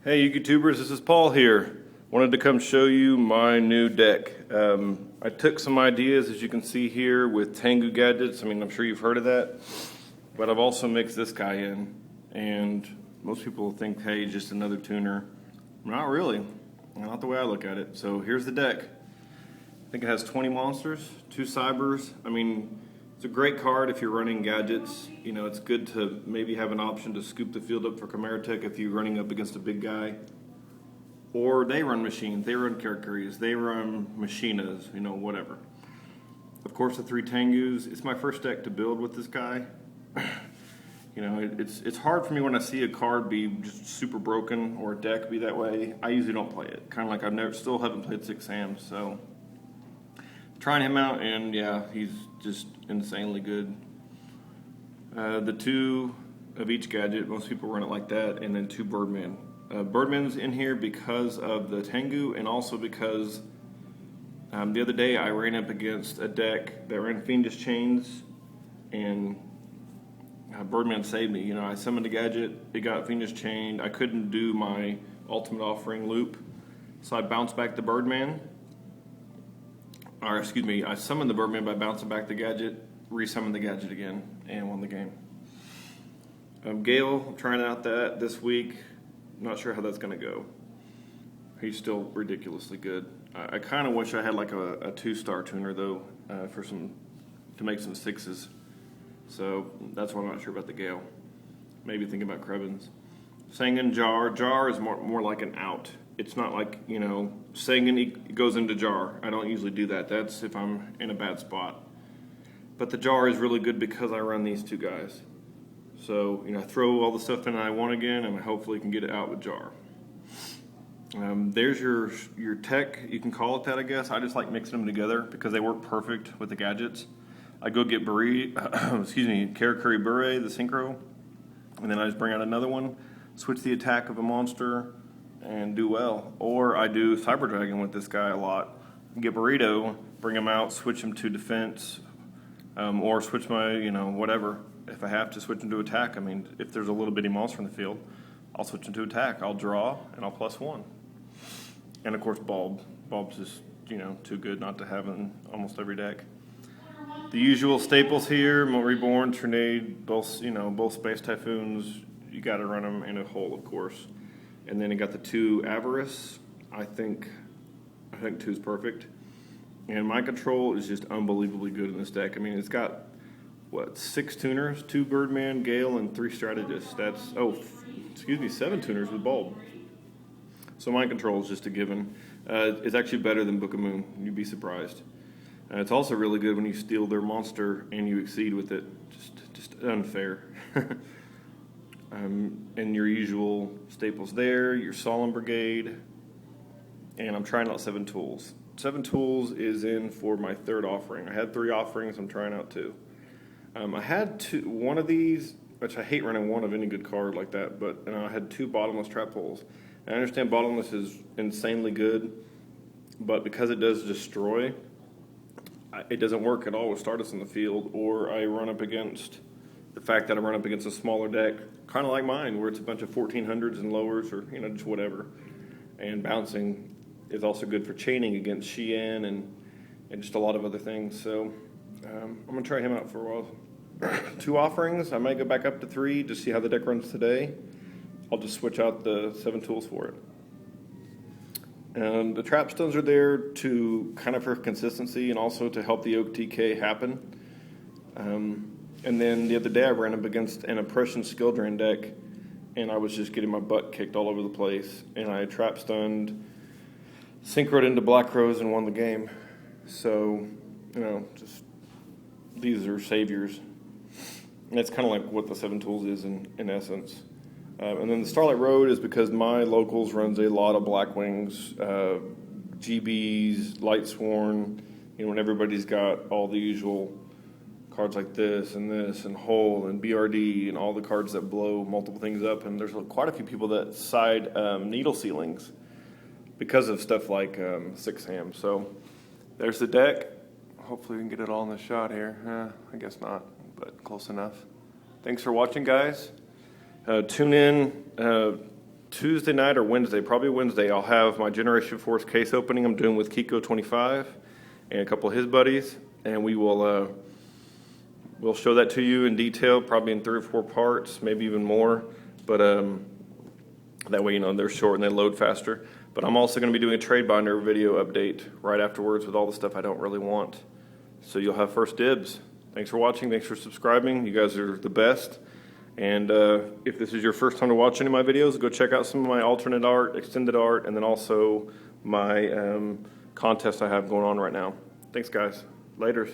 Hey YouTubers, this is Paul here. Wanted to come show you my new deck. I took some ideas, as you can see here, with Tengu Gadgets. I mean, I'm sure you've heard of that. But I've also mixed this guy in. And most people think, hey, just another tuner. Not really. Not the way I look at it. So here's the deck. I think it has 20 monsters, 2 cybers. I mean, it's a great card if you're running gadgets. You know, it's good to maybe have an option to scoop the field up for Karakuri if you're running up against a big guy. Or they run machines, they run Karakuris, they run machinas, you know, whatever. Of course, the 3 Tengus. It's my first deck to build with this guy. You know, it's hard for me when I see a card be just super broken or a deck be that way. I usually don't play it. Kind of like still haven't played 6 Hams, so trying him out, and yeah, he's just insanely good. The 2 of each gadget, most people run it like that, and then 2 Birdman. Birdman's in here because of the Tengu, and also because the other day I ran up against a deck that ran Fiendish Chains, and Birdman saved me. You know, I summoned a gadget, it got Fiendish Chained, I couldn't do my ultimate offering loop, so I bounced back the Birdman. Or excuse me, I summoned the Birdman by bouncing back the gadget, resummoned the gadget again, and won the game. Gale, trying out that this week. Not sure how that's going to go. He's still ridiculously good. I kind of wish I had like a 2-star tuner though, to make some 6s. So that's why I'm not sure about the Gale. Maybe thinking about Krebins. Sangan Jar. Jar is more like an out. It's not like, you know, Sangan goes into Jar. I don't usually do that. That's if I'm in a bad spot. But the Jar is really good because I run these 2 guys. So, you know, I throw all the stuff in I want again, and I hopefully can get it out with Jar. There's your tech. You can call it that, I guess. I just like mixing them together because they work perfect with the gadgets. I go get Karakuri Bure, the Synchro, and then I just bring out another one, switch the attack of a monster, and do well. Or I do Cyber Dragon with this guy a lot. Get Burrito, bring him out, switch him to defense, or switch my, you know, whatever. If I have to switch him to attack, I mean, if there's a little bitty monster in the field, I'll switch him to attack. I'll draw, and I'll +1. And of course, Bulb. Bulb's just, you know, too good not to have in almost every deck. The usual staples here: Reborn, Tornade, both Space Typhoons. You got to run them in a hole, of course. And then you got the 2 Avarice. I think 2 is perfect. And my control is just unbelievably good in this deck. I mean, it's got 6 tuners, 2 Birdman, Gale, and 3 Strategists. That's 7 tuners with Bulb. So my control is just a given. It's actually better than Book of Moon. You'd be surprised. It's also really good when you steal their monster and you exceed with it. Just unfair. And your usual staples there, your Solemn Brigade, and I'm trying out 7 tools. 7 tools is in for my 3rd offering. I had 3 offerings, I'm trying out 2. I had one of these, which I hate running one of any good card like that, but I had 2 Bottomless Trap Holes. And I understand Bottomless is insanely good, but because it does destroy, it doesn't work at all with Stardust in the field, or I run up against the fact that I run up against a smaller deck, kind of like mine, where it's a bunch of 1400s and lowers, or, you know, just whatever. And bouncing is also good for chaining against Xian and just a lot of other things. So I'm going to try him out for a while. 2 offerings. I might go back up to 3 to see how the deck runs today. I'll just switch out the 7 tools for it. And the trap stones are there to kind of for consistency and also to help the Oak TK happen. And then the other day I ran up against an Oppression Skill Drain deck, and I was just getting my butt kicked all over the place. And I trap stunned, synchroed into Black Rose, and won the game. So, you know, just these are saviors. And that's kind of like what the 7 tools is in essence. And then the Starlight Road is because my locals runs a lot of Blackwings, GBs, Light Sworn, you know, when everybody's got all the usual cards like this and Hole and BRD and all the cards that blow multiple things up. And there's quite a few people that side needle ceilings because of stuff like 6 Ham. So there's the deck. Hopefully we can get it all in the shot here. I guess not, but close enough. Thanks for watching, guys. Tune in Tuesday night or Wednesday, probably Wednesday, I'll have my Generation Force case opening I'm doing with Kiko25 and a couple of his buddies, and we will we'll show that to you in detail, probably in 3 or 4 parts, maybe even more. But that way, you know, they're short and they load faster. But I'm also going to be doing a trade binder video update right afterwards with all the stuff I don't really want. So you'll have first dibs. Thanks for watching. Thanks for subscribing. You guys are the best. And if this is your first time to watch any of my videos, go check out some of my alternate art, extended art, and then also my contest I have going on right now. Thanks, guys. Laters.